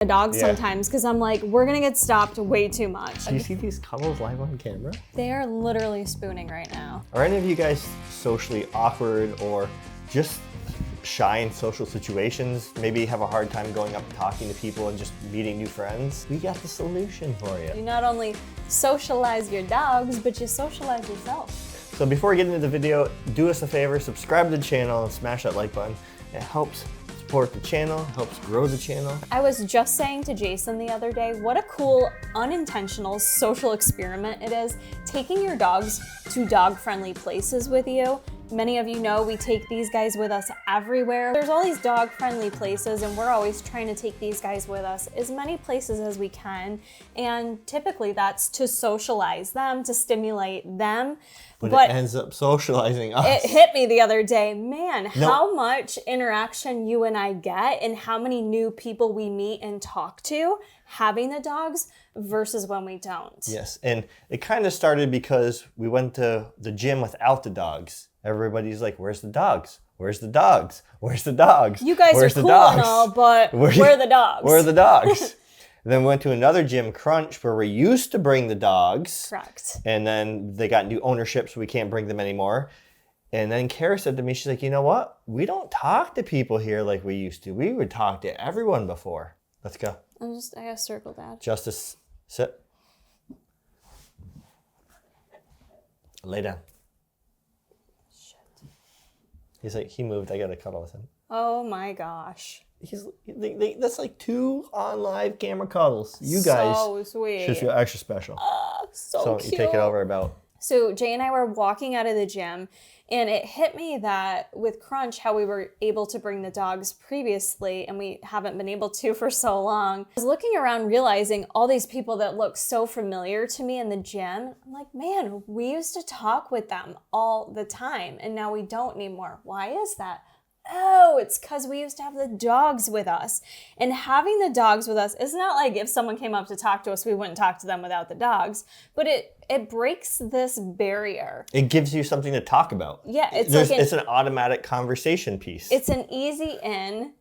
the dogs sometimes because I'm like, we're gonna get stopped way too much. Do you see these cuddles live on camera? They are literally spooning right now. Are any of you guys socially awkward or just shy in social situations? Maybe have a hard time going up and talking to people and just meeting new friends? We got the solution for you. You not only socialize your dogs, but you socialize yourself. So before we get into the video, do us a favor, subscribe to the channel and smash that like button. It helps support the channel, helps grow the channel. I was just saying to Jason the other day, what a cool, unintentional social experiment it is, taking your dogs to dog-friendly places with you. Many of you know we take these guys with us everywhere. There's all these dog-friendly places and we're always trying to take these guys with us as many places as we can. And typically that's to socialize them, to stimulate them. But it ends up socializing us. It hit me the other day, man, how much interaction you and I get and how many new people we meet and talk to having the dogs versus when we don't. Yes, and it kind of started because we went to the gym without the dogs. Everybody's like, where's the dogs? Where's the dogs? Where's the dogs? You guys where's are cool and all, but where are the dogs? Where are the dogs? Then we went to another gym, Crunch, where we used to bring the dogs. Correct. And then they got new ownership, so we can't bring them anymore. And then Kara said to me, she's like, you know what? We don't talk to people here like we used to. We would talk to everyone before. Let's go. I gotta circle that. Justice, sit. Lay down. He's like, he moved. I got to cuddle with him. Oh my gosh. That's like 2 on live camera cuddles. You guys so sweet. should feel extra special. So cute. You take it over about. So Jay and I were walking out of the gym and it hit me that with Crunch, how we were able to bring the dogs previously and we haven't been able to for so long. I was looking around realizing all these people that look so familiar to me in the gym. I'm like, man, we used to talk with them all the time and now we don't anymore. Why is that? Oh, it's because we used to have the dogs with us. And having the dogs with us is not like if someone came up to talk to us, we wouldn't talk to them without the dogs. But it breaks this barrier. It gives you something to talk about. Yeah, it's an automatic conversation piece. It's an easy in.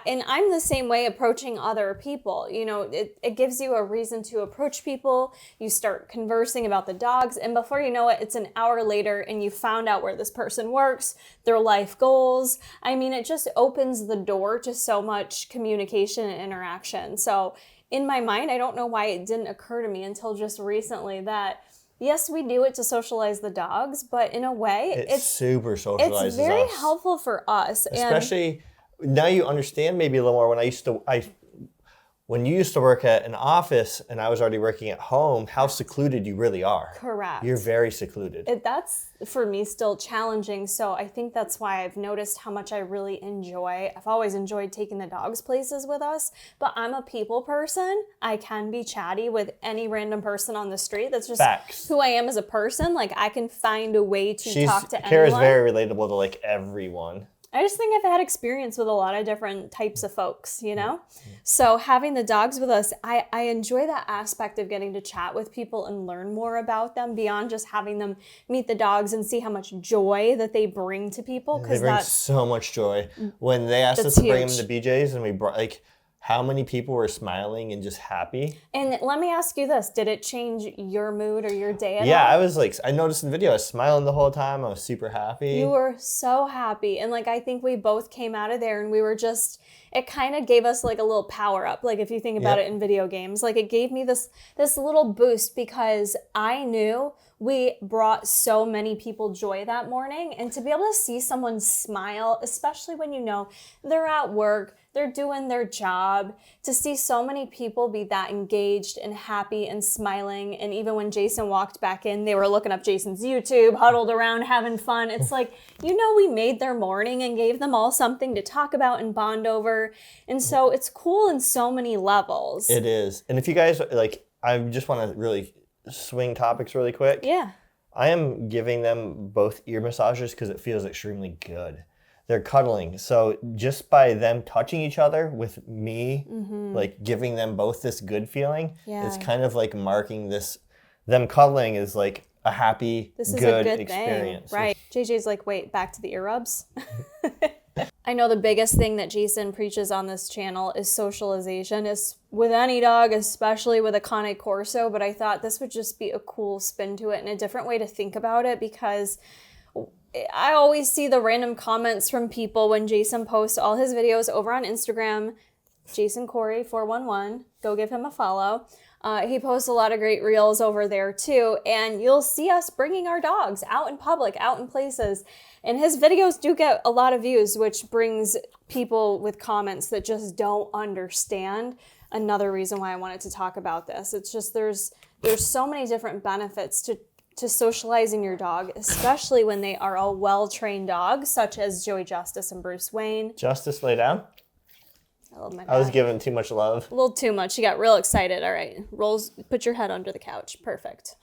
And I'm the same way approaching other people. You know, it gives you a reason to approach people. You start conversing about the dogs. And before you know it, it's an hour later and you found out where this person works, their life goals. I mean, it just opens the door to so much communication and interaction. So in my mind, I don't know why it didn't occur to me until just recently that yes, we do it to socialize the dogs, but in a way, it's super socializes It's very us. helpful for us. Especially now you understand maybe a little more. When you used to work at an office and I was already working at home, how secluded you really are. Correct. You're very secluded. That's, for me, still challenging. So I think that's why I've noticed how much I really enjoy. I've always enjoyed taking the dogs places with us, but I'm a people person. I can be chatty with any random person on the street. That's just Facts. who I am as a person. Like, I can find a way to talk to Kara's anyone. very relatable to like everyone. I just think I've had experience with a lot of different types of folks, you know? So having the dogs with us, I enjoy that aspect of getting to chat with people and learn more about them beyond just having them meet the dogs and see how much joy that they bring to people. They bring so much joy. When they asked us to bring them to BJ's and we brought how many people were smiling and just happy? And let me ask you this, did it change your mood or your day at all? Yeah, I noticed in the video, I was smiling the whole time. I was super happy. You were so happy. And I think we both came out of there and we were just, it kind of gave us a little power up. If you think about it in video games, it gave me this little boost because I knew we brought so many people joy that morning. And to be able to see someone smile, especially when you know they're at work, they're doing their job, to see so many people be that engaged and happy and smiling. And even when Jason walked back in, they were looking up Jason's YouTube, huddled around, having fun. It's we made their morning and gave them all something to talk about and bond over. And so it's cool in so many levels. It is. And if you guys, I just want to really swing topics really quick. Yeah. I am giving them both ear massages because it feels extremely good. They're cuddling. So just by them touching each other with me, giving them both this good feeling, it's kind of marking this, them cuddling is a happy, this is good a good experience. Thing. Right. JJ's wait, back to the ear rubs? I know the biggest thing that Jason preaches on this channel is socialization. Is with any dog, especially with a Cane Corso, but I thought this would just be a cool spin to it and a different way to think about it, because I always see the random comments from people when Jason posts all his videos over on Instagram. Jason Corey 411, go give him a follow. He posts a lot of great reels over there too, and you'll see us bringing our dogs out in public, out in places, and his videos do get a lot of views, which brings people with comments that just don't understand. Another reason why I wanted to talk about this. It's just there's so many different benefits to socializing your dog, especially when they are a well-trained dog, such as Joey Justice and Bruce Wayne. Justice, lay down. I love my dog. I was giving too much love. A little too much. She got real excited. All right. Rolls, put your head under the couch. Perfect.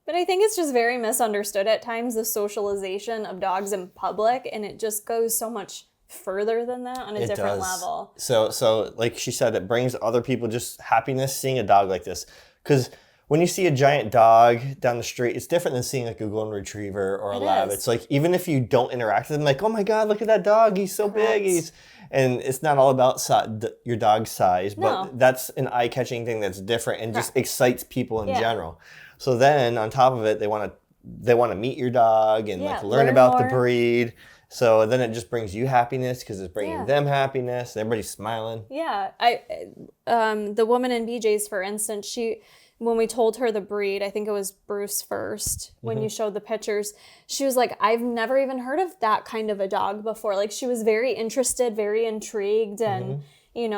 But I think it's just very misunderstood at times, the socialization of dogs in public, and it just goes so much further than that on a different level. So like she said, it brings other people just happiness seeing a dog like this. Because when you see a giant dog down the street, it's different than seeing like a golden retriever or a lab. It's like, even if you don't interact with them, like, oh my God, look at that dog. He's so big. And it's not all about your dog's size, but that's an eye-catching thing that's different and just excites people in general. So then on top of it, they want to meet your dog and like learn about the breed. So then it just brings you happiness because it's bringing them happiness. Everybody's smiling. Yeah. The woman in BJ's, for instance, when we told her the breed, I think it was Bruce first, when you showed the pictures, she was like, I've never even heard of that kind of a dog before. Like, she was very interested, very intrigued. And,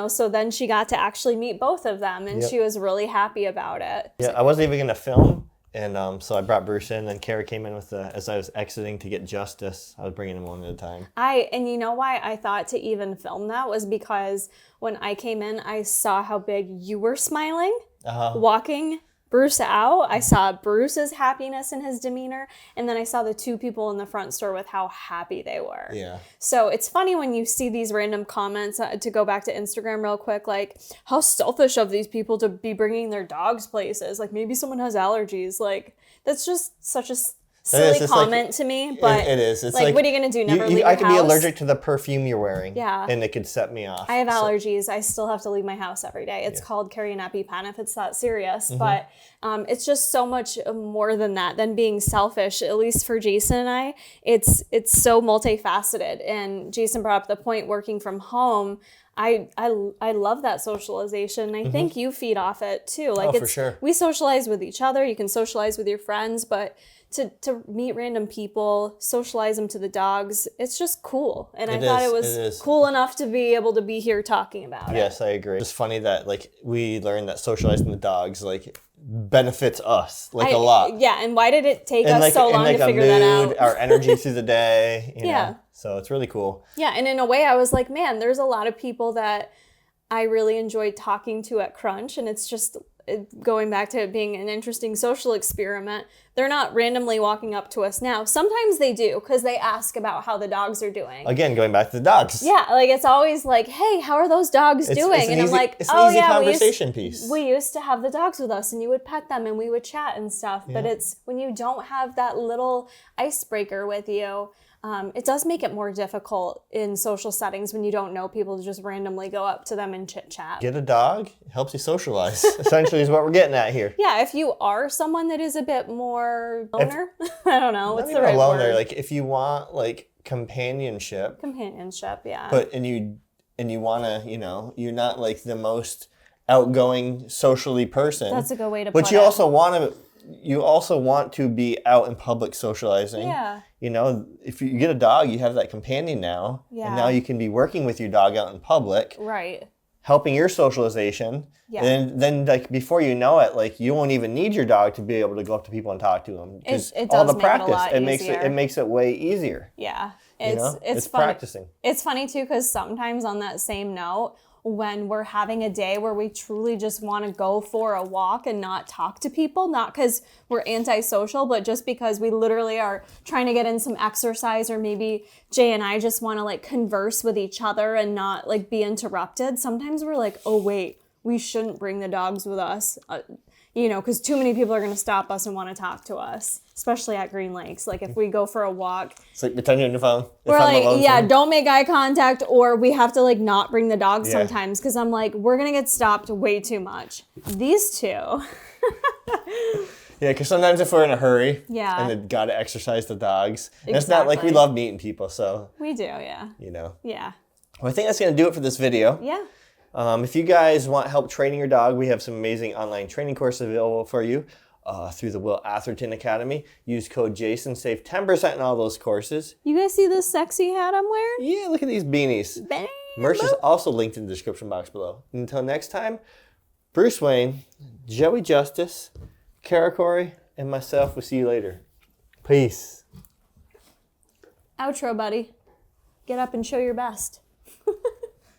so then she got to actually meet both of them, and she was really happy about it. Yeah, I wasn't even going to film. And so I brought Bruce in, and Kara came in as I was exiting to get Justice. I was bringing him one at a time. And you know why I thought to even film that was because when I came in, I saw how big you were smiling. Walking Bruce out, I saw Bruce's happiness in his demeanor, and then I saw the two people in the front store with how happy they were. Yeah. So it's funny when you see these random comments, to go back to Instagram real quick, like, how selfish of these people to be bringing their dogs places. Like, maybe someone has allergies. Like, that's just such a silly comment to me, but it is. It's like, what are you gonna do? Never leave your I could house? be allergic to the perfume you're wearing. Yeah. And it could set me off. I have allergies. I still have to leave my house every day. It's called carry an EpiPen if it's that serious. But it's just so much more than that, than being selfish. At least for Jason and I, it's so multifaceted. And Jason brought up the point, working from home. I love that socialization. I think you feed off it too. Like, for sure. We socialize with each other. You can socialize with your friends, but to meet random people, socialize them to the dogs, it's just cool. And I thought it was cool enough to be able to be here talking about it. Yes, I agree. It's funny that like we learned that socializing the dogs like benefits us a lot. Yeah, and why did it take us so long to figure that out? Our energy through the day, you know? So it's really cool. Yeah, and in a way I was like, man, there's a lot of people that I really enjoyed talking to at Crunch, and it's just going back to it being an interesting social experiment. They're not randomly walking up to us now. Sometimes they do, because they ask about how the dogs are doing. Again, going back to the dogs. Yeah, like it's always like, hey, how are those dogs doing? I'm like, it's an easy conversation piece. We used to have the dogs with us, and you would pet them and we would chat and stuff. Yeah. But it's when you don't have that little icebreaker with you, it does make it more difficult in social settings when you don't know people to just randomly go up to them and chit chat. Get a dog, it helps you socialize, essentially is what we're getting at here. Yeah, if you are someone that is a bit more loner, I don't know, what's the right loner word? Like if you want like companionship, yeah. But and you want to, you're not like the most outgoing socially person. That's a good way to put it. But you also want to be out in public socializing. Yeah. If you get a dog, you have that companion now. Yeah. And now you can be working with your dog out in public. Right. Helping your socialization. Yeah. And then like before you know it, like you won't even need your dog to be able to go up to people and talk to them. Because all the practice, it makes it way easier. Yeah. It's practicing. It's funny too, because sometimes on that same note, when we're having a day where we truly just want to go for a walk and not talk to people, not because we're antisocial, but just because we literally are trying to get in some exercise, or maybe Jay and I just want to like converse with each other and not like be interrupted. Sometimes we're like, oh wait, we shouldn't bring the dogs with us. you know, because too many people are going to stop us and want to talk to us, especially at Green Lakes. Like if we go for a walk, It's like pretend you're on your phone. we're like, yeah, don't make eye contact, or we have to like not bring the dog Yeah. sometimes because I'm like, we're going to get stopped way too much. These two. Yeah, because sometimes if we're in a hurry, Yeah. and then got to exercise the dogs, and it's not like we Exactly. love meeting people, so We do, yeah. you know. Yeah. Well, I think that's gonna do it for this video. Yeah. If you guys want help training your dog, we have some amazing online training courses available for you through the Will Atherton Academy. Use code Jason, save 10% on all those courses. You guys see this sexy hat I'm wearing? Yeah, look at these beanies. Bang. Merch is also linked in the description box below. Until next time, Bruce Wayne, Joey Justice, Kara Corey, and myself will see you later. Peace. Outro, buddy. Get up and show your best.